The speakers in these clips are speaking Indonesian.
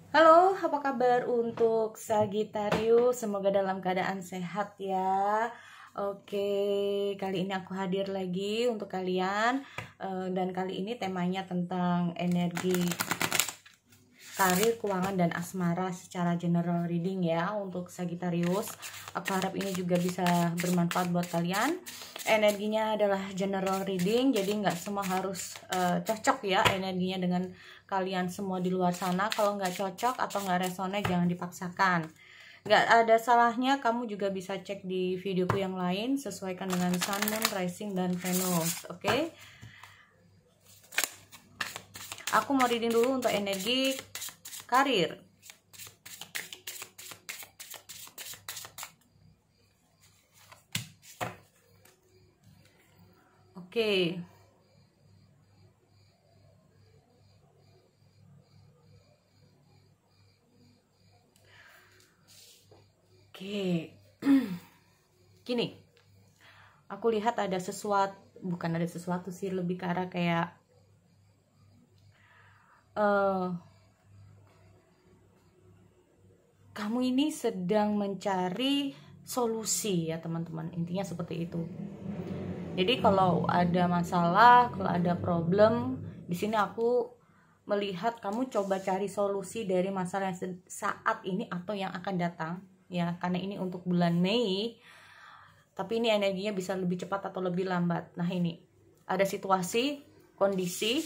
Halo, apa kabar untuk Sagittarius? Semoga dalam keadaan sehat ya. Oke, kali ini aku hadir lagi untuk kalian. Dan kali ini temanya tentang energi karir, keuangan, dan asmara secara general reading ya untuk Sagittarius. Aku harap ini juga bisa bermanfaat buat kalian. Energinya adalah general reading, jadi nggak semua harus cocok ya energinya dengan kalian semua di luar sana. Kalau nggak cocok atau nggak resonate, jangan dipaksakan. Nggak ada salahnya kamu juga bisa cek di videoku yang lain, sesuaikan dengan Sun, Moon, Rising, dan Venus. Oke? Aku mau reading dulu untuk energi karir. Oke. Oke. Gini. Aku lihat ada sesuatu, bukan ada sesuatu sih, lebih ke arah kayak kamu ini sedang mencari solusi ya teman-teman, intinya seperti itu. Jadi kalau ada masalah, kalau ada problem, di sini aku melihat kamu coba cari solusi dari masalah yang saat ini atau yang akan datang ya, karena ini untuk bulan Mei, tapi ini energinya bisa lebih cepat atau lebih lambat. Nah, ini ada situasi, kondisi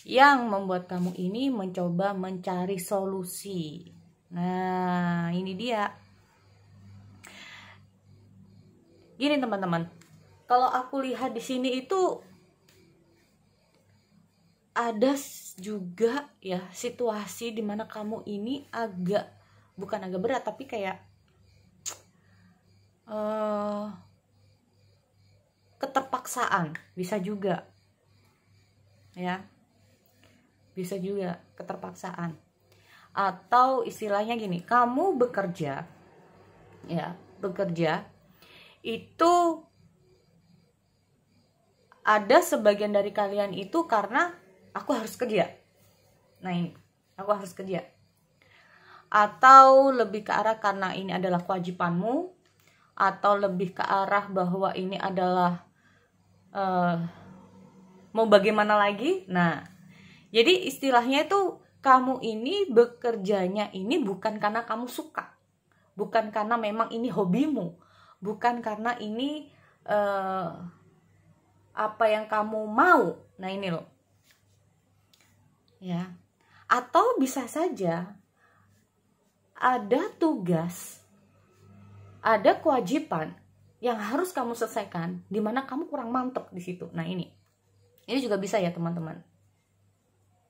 yang membuat kamu ini mencoba mencari solusi. Nah, ini dia. Gini teman-teman, kalau aku lihat di sini itu ada juga ya situasi dimana kamu ini bukan agak berat, tapi kayak keterpaksaan, bisa juga ya, bisa juga keterpaksaan, atau istilahnya gini, kamu bekerja ya, bekerja itu ada sebagian dari kalian itu karena aku harus kerja. Nah, ini aku harus kerja, atau lebih ke arah karena ini adalah kewajibanmu, atau lebih ke arah bahwa ini adalah mau bagaimana lagi. Nah, jadi istilahnya itu kamu ini bekerjanya ini bukan karena kamu suka, bukan karena memang ini hobimu, bukan karena ini apa yang kamu mau. Nah, ini loh ya, atau bisa saja ada tugas, ada kewajiban yang harus kamu selesaikan, dimana kamu kurang mantep di situ. Nah, ini juga bisa ya teman-teman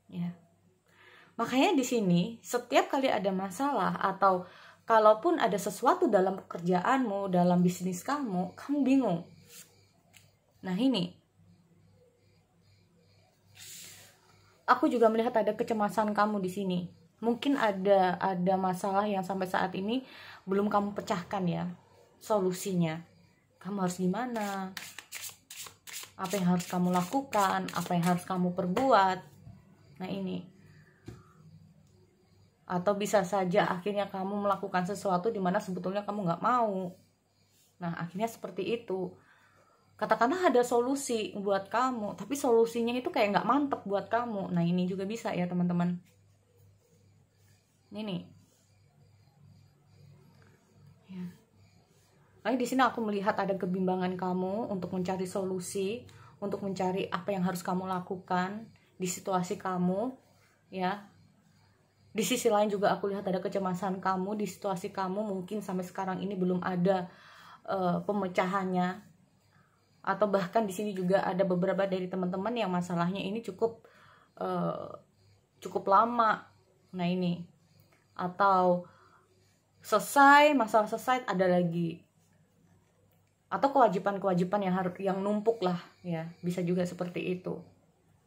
ya. Makanya di sini setiap kali ada masalah atau kalaupun ada sesuatu dalam pekerjaanmu, dalam bisnis kamu bingung. Nah, ini aku juga melihat ada kecemasan kamu di sini. Mungkin ada masalah yang sampai saat ini belum kamu pecahkan ya solusinya. Kamu harus gimana? Apa yang harus kamu lakukan? Apa yang harus kamu perbuat? Nah, ini. Atau bisa saja akhirnya kamu melakukan sesuatu di mana sebetulnya kamu nggak mau. Nah, akhirnya seperti itu. Katakanlah ada solusi buat kamu, tapi solusinya itu kayak nggak mantep buat kamu. Nah, ini juga bisa ya teman-teman. Ini. Ya. Nah, di sini aku melihat ada kebimbangan kamu untuk mencari solusi, untuk mencari apa yang harus kamu lakukan di situasi kamu, ya. Di sisi lain juga aku lihat ada kecemasan kamu di situasi kamu, mungkin sampai sekarang ini belum ada pemecahannya, atau bahkan di sini juga ada beberapa dari teman-teman yang masalahnya ini cukup lama. Nah, ini, atau masalah selesai, ada lagi, atau kewajiban yang numpuk lah ya, bisa juga seperti itu.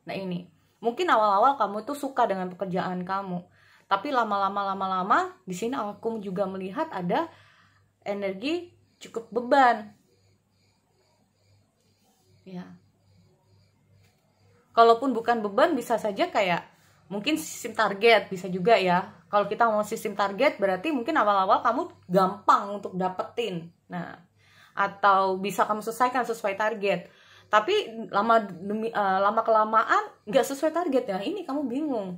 Nah, ini mungkin awal-awal kamu tuh suka dengan pekerjaan kamu, tapi lama-lama di sini aku juga melihat ada energi cukup beban ya. Kalaupun bukan beban, bisa saja kayak mungkin sistem target, bisa juga ya. Kalau kita mau sistem target, berarti mungkin awal-awal kamu gampang untuk dapetin. Nah, atau bisa kamu selesaikan sesuai target. Tapi lama kelamaan nggak sesuai target ya. Ini kamu bingung.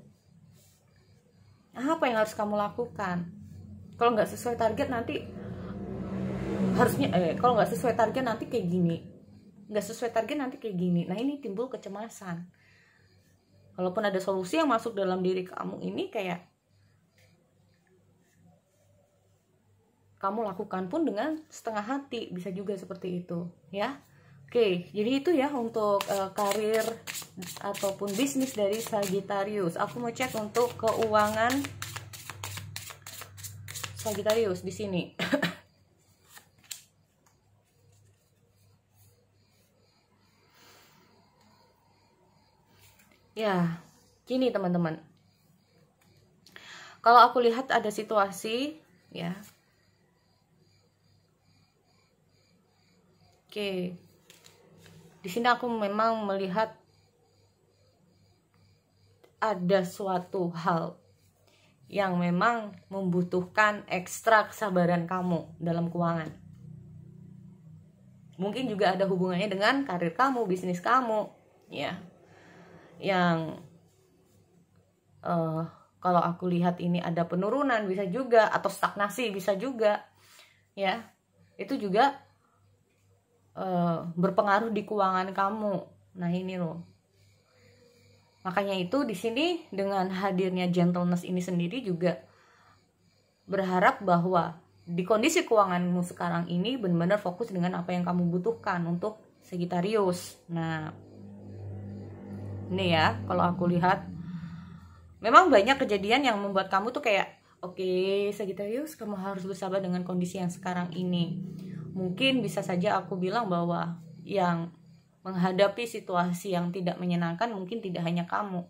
Apa yang harus kamu lakukan? Kalau nggak sesuai target nanti kalau nggak sesuai target nanti kayak gini. Nggak sesuai target nanti kayak gini. Nah, ini timbul kecemasan. Kalaupun ada solusi yang masuk dalam diri kamu ini, kayak kamu lakukan pun dengan setengah hati, bisa juga seperti itu ya. Oke, jadi itu ya untuk karir ataupun bisnis dari Sagittarius. Aku mau cek untuk keuangan Sagittarius di sini. Ya, gini teman-teman. Kalau aku lihat ada situasi ya. Oke. Di sini aku memang melihat ada suatu hal yang memang membutuhkan ekstra kesabaran kamu dalam keuangan. Mungkin juga ada hubungannya dengan karir kamu, bisnis kamu, ya. Yang kalau aku lihat ini ada penurunan bisa juga, atau stagnasi bisa juga, ya. Itu juga berpengaruh di keuangan kamu. Nah, ini loh. Makanya itu di sini dengan hadirnya gentleness ini sendiri juga berharap bahwa di kondisi keuanganmu sekarang ini benar-benar fokus dengan apa yang kamu butuhkan untuk Sagittarius. Nah, ini ya, kalau aku lihat memang banyak kejadian yang membuat kamu tuh kayak, oke, Sagittarius, kamu harus bersabar dengan kondisi yang sekarang ini. Mungkin bisa saja aku bilang bahwa yang menghadapi situasi yang tidak menyenangkan mungkin tidak hanya kamu.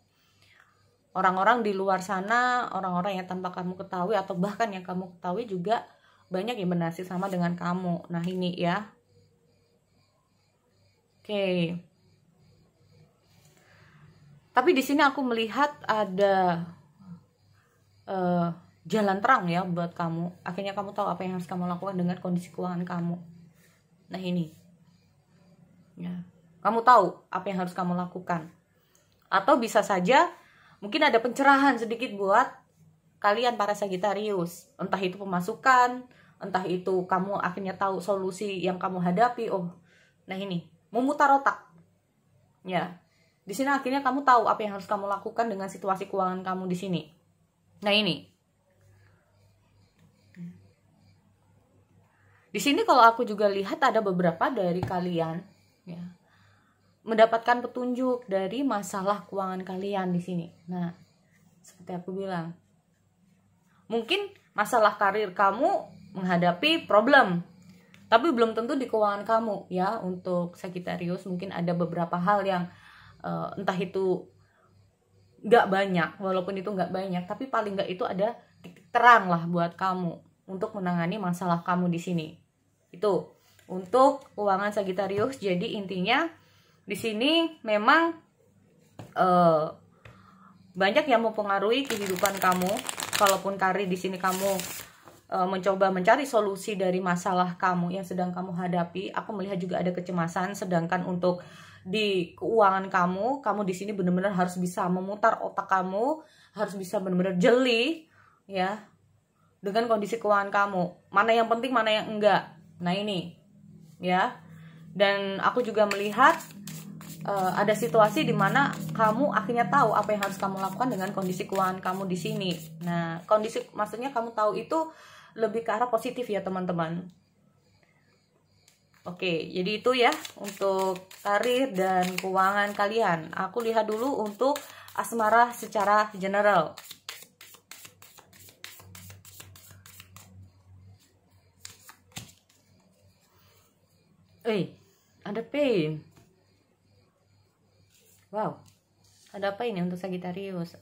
Orang-orang di luar sana, orang-orang yang tanpa kamu ketahui atau bahkan yang kamu ketahui juga banyak yang bernasib sama dengan kamu. Nah, ini ya. Oke. Tapi di sini aku melihat ada jalan terang ya buat kamu. Akhirnya kamu tahu apa yang harus kamu lakukan dengan kondisi keuangan kamu. Nah, ini. Ya. Kamu tahu apa yang harus kamu lakukan. Atau bisa saja mungkin ada pencerahan sedikit buat kalian para Sagittarius. Entah itu pemasukan, entah itu kamu akhirnya tahu solusi yang kamu hadapi. Oh, nah ini, memutar otak. Ya. Di sini akhirnya kamu tahu apa yang harus kamu lakukan dengan situasi keuangan kamu di sini. Nah, ini. Di sini kalau aku juga lihat ada beberapa dari kalian ya, mendapatkan petunjuk dari masalah keuangan kalian di sini. Nah, seperti aku bilang, mungkin masalah karir kamu menghadapi problem, tapi belum tentu di keuangan kamu ya. Untuk Sagittarius mungkin ada beberapa hal yang entah itu nggak banyak, walaupun itu nggak banyak, tapi paling nggak itu ada titik terang lah buat kamu untuk menangani masalah kamu di sini. Itu untuk keuangan Sagittarius. Jadi intinya di sini memang banyak yang mempengaruhi kehidupan kamu. Kalaupun karir di sini kamu mencoba mencari solusi dari masalah kamu yang sedang kamu hadapi, aku melihat juga ada kecemasan. Sedangkan untuk di keuangan kamu di sini benar-benar harus bisa memutar otak kamu, harus bisa benar-benar jeli ya dengan kondisi keuangan kamu. Mana yang penting, mana yang enggak. Nah, ini ya. Dan aku juga melihat ada situasi di mana kamu akhirnya tahu apa yang harus kamu lakukan dengan kondisi keuangan kamu di sini. Nah, kondisi maksudnya kamu tahu itu lebih ke arah positif ya, teman-teman. Oke, jadi itu ya untuk karir dan keuangan kalian. Aku lihat dulu untuk asmara secara general. Ada pain. Wow, ada apa ini untuk Sagittarius?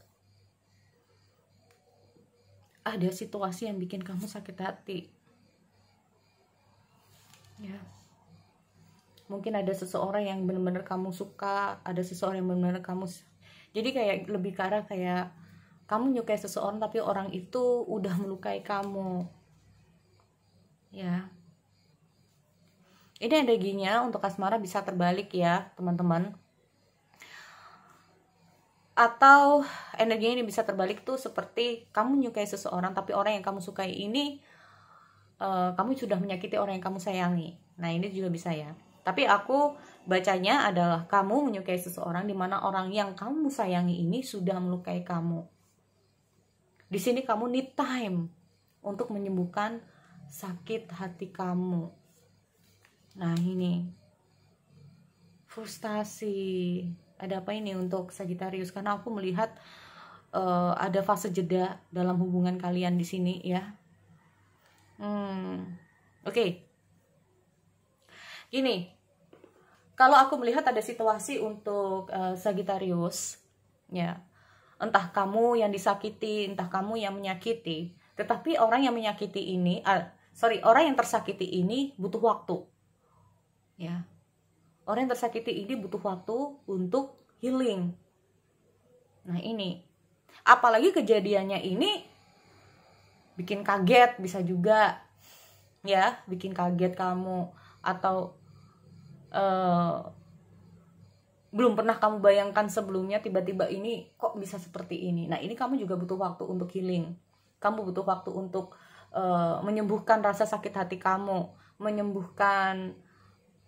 Ada situasi yang bikin kamu sakit hati. Ya. Mungkin ada seseorang yang benar-benar kamu suka, ada seseorang yang benar-benar kamu. Jadi kayak lebih ke arah kayak kamu menyukai seseorang tapi orang itu udah melukai kamu. Ya. Ini energinya untuk asmara bisa terbalik ya, teman-teman. Atau energinya ini bisa terbalik tuh seperti kamu menyukai seseorang tapi orang yang kamu sukai ini kamu sudah menyakiti orang yang kamu sayangi. Nah, ini juga bisa ya. Tapi aku bacanya adalah kamu menyukai seseorang di mana orang yang kamu sayangi ini sudah melukai kamu. Di sini kamu need time untuk menyembuhkan sakit hati kamu. Nah, ini frustasi. Ada apa ini untuk Sagittarius? Karena aku melihat ada fase jeda dalam hubungan kalian di sini ya. Oke. Gini, kalau aku melihat ada situasi untuk Sagittarius, ya. Entah kamu yang disakiti, entah kamu yang menyakiti. Tetapi orang yang menyakiti ini, orang yang tersakiti ini butuh waktu. Ya. Orang yang tersakiti ini butuh waktu untuk healing. Nah, ini. Apalagi kejadiannya ini bikin kaget, bisa juga. Ya, bikin kaget kamu. Atau belum pernah kamu bayangkan sebelumnya, tiba-tiba ini kok bisa seperti ini. Nah, ini kamu juga butuh waktu untuk healing. Kamu butuh waktu untuk menyembuhkan rasa sakit hati kamu, menyembuhkan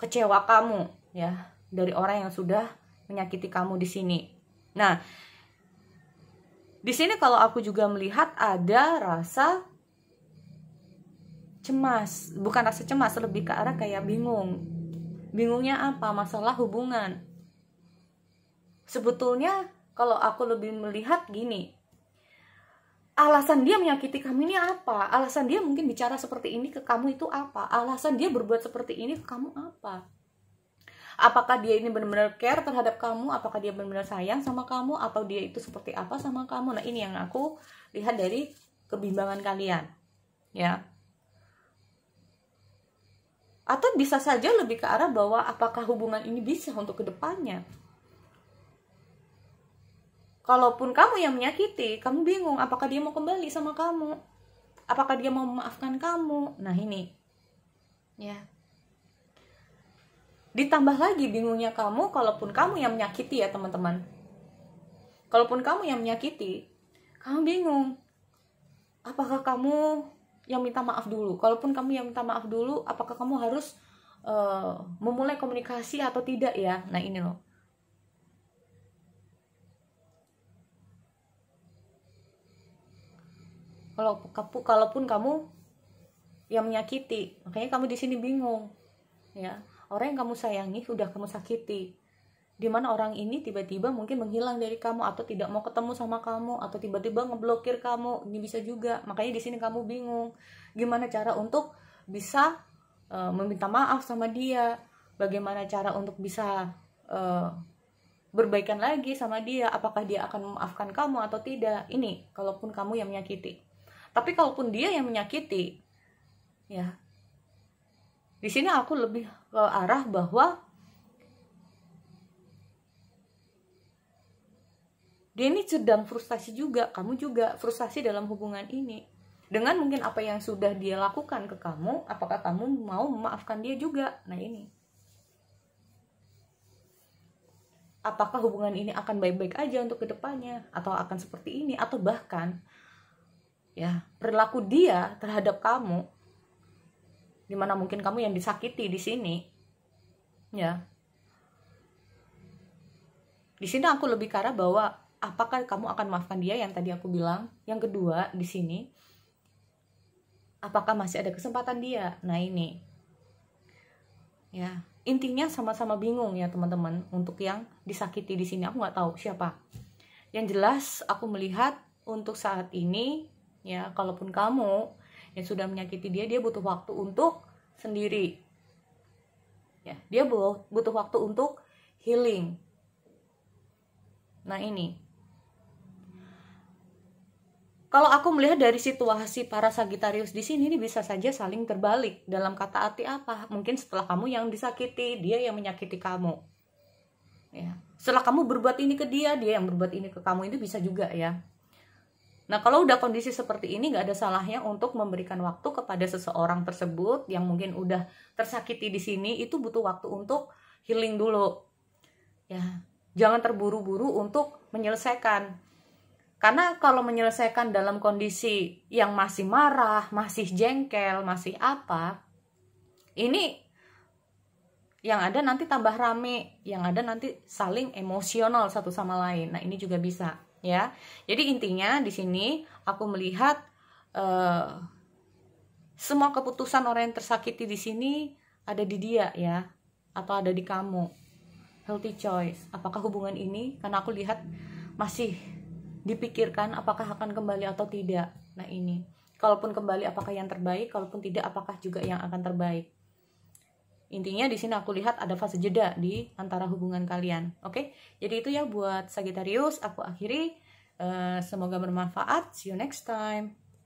kecewa kamu ya dari orang yang sudah menyakiti kamu di sini. Nah, di sini kalau aku juga melihat ada rasa cemas, bukan rasa cemas, lebih ke arah kayak bingung. Bingungnya apa? Masalah hubungan. Sebetulnya kalau aku lebih melihat gini, alasan dia menyakiti kamu ini apa? Alasan dia mungkin bicara seperti ini ke kamu itu apa? Alasan dia berbuat seperti ini ke kamu apa? Apakah dia ini benar-benar care terhadap kamu? Apakah dia benar-benar sayang sama kamu? Atau dia itu seperti apa sama kamu? Nah, ini yang aku lihat dari kebimbangan kalian. Ya. Atau bisa saja lebih ke arah bahwa apakah hubungan ini bisa untuk kedepannya. Kalaupun kamu yang menyakiti, kamu bingung apakah dia mau kembali sama kamu, apakah dia mau memaafkan kamu. Nah, ini ya. Ditambah lagi bingungnya kamu, kalaupun kamu yang menyakiti ya teman-teman, kalaupun kamu yang menyakiti, kamu bingung apakah kamu yang minta maaf dulu. Kalaupun kamu yang minta maaf dulu, apakah kamu harus memulai komunikasi atau tidak ya. Nah, ini loh. Kalaupun kamu yang menyakiti, makanya kamu di sini bingung ya. Orang yang kamu sayangi udah kamu sakiti, dimana orang ini tiba-tiba mungkin menghilang dari kamu, atau tidak mau ketemu sama kamu, atau tiba-tiba ngeblokir kamu. Ini bisa juga. Makanya di sini kamu bingung gimana cara untuk bisa meminta maaf sama dia, bagaimana cara untuk bisa berbaikan lagi sama dia, apakah dia akan memaafkan kamu atau tidak. Ini kalaupun kamu yang menyakiti. Tapi kalaupun dia yang menyakiti, ya, di sini aku lebih ke arah bahwa dia ini sedang frustasi juga, kamu juga frustasi dalam hubungan ini. Dengan mungkin apa yang sudah dia lakukan ke kamu, apakah kamu mau memaafkan dia juga? Nah, ini. Apakah hubungan ini akan baik-baik aja untuk kedepannya? Atau akan seperti ini? Atau bahkan ya, perilaku dia terhadap kamu, dimana mungkin kamu yang disakiti di sini, ya. Di sini aku lebih ke arah bahwa apakah kamu akan maafkan dia yang tadi aku bilang. Yang kedua di sini, apakah masih ada kesempatan dia? Nah, ini. Ya, intinya sama-sama bingung ya teman-teman. Untuk yang disakiti di sini aku nggak tahu siapa. Yang jelas aku melihat untuk saat ini, ya, kalaupun kamu yang sudah menyakiti dia, dia butuh waktu untuk sendiri. Ya, dia butuh waktu untuk healing. Nah, ini. Kalau aku melihat dari situasi para Sagittarius di sini, ini bisa saja saling terbalik. Dalam kata arti apa? Mungkin setelah kamu yang disakiti, dia yang menyakiti kamu. Ya. Setelah kamu berbuat ini ke dia, dia yang berbuat ini ke kamu, itu bisa juga ya. Nah, kalau udah kondisi seperti ini, nggak ada salahnya untuk memberikan waktu kepada seseorang tersebut yang mungkin udah tersakiti di sini. Itu butuh waktu untuk healing dulu. Ya, jangan terburu-buru untuk menyelesaikan. Karena kalau menyelesaikan dalam kondisi yang masih marah, masih jengkel, masih apa, ini yang ada nanti tambah rame, yang ada nanti saling emosional satu sama lain. Nah, ini juga bisa. Ya, jadi intinya di sini aku melihat semua keputusan orang yang tersakiti di sini ada di dia ya, atau ada di kamu. Healthy choice. Apakah hubungan ini, karena aku lihat masih dipikirkan apakah akan kembali atau tidak. Nah ini, kalaupun kembali apakah yang terbaik, kalaupun tidak apakah juga yang akan terbaik. Intinya di sini aku lihat ada fase jeda di antara hubungan kalian. Oke? Jadi itu ya buat Sagittarius, aku akhiri. Semoga bermanfaat. See you next time.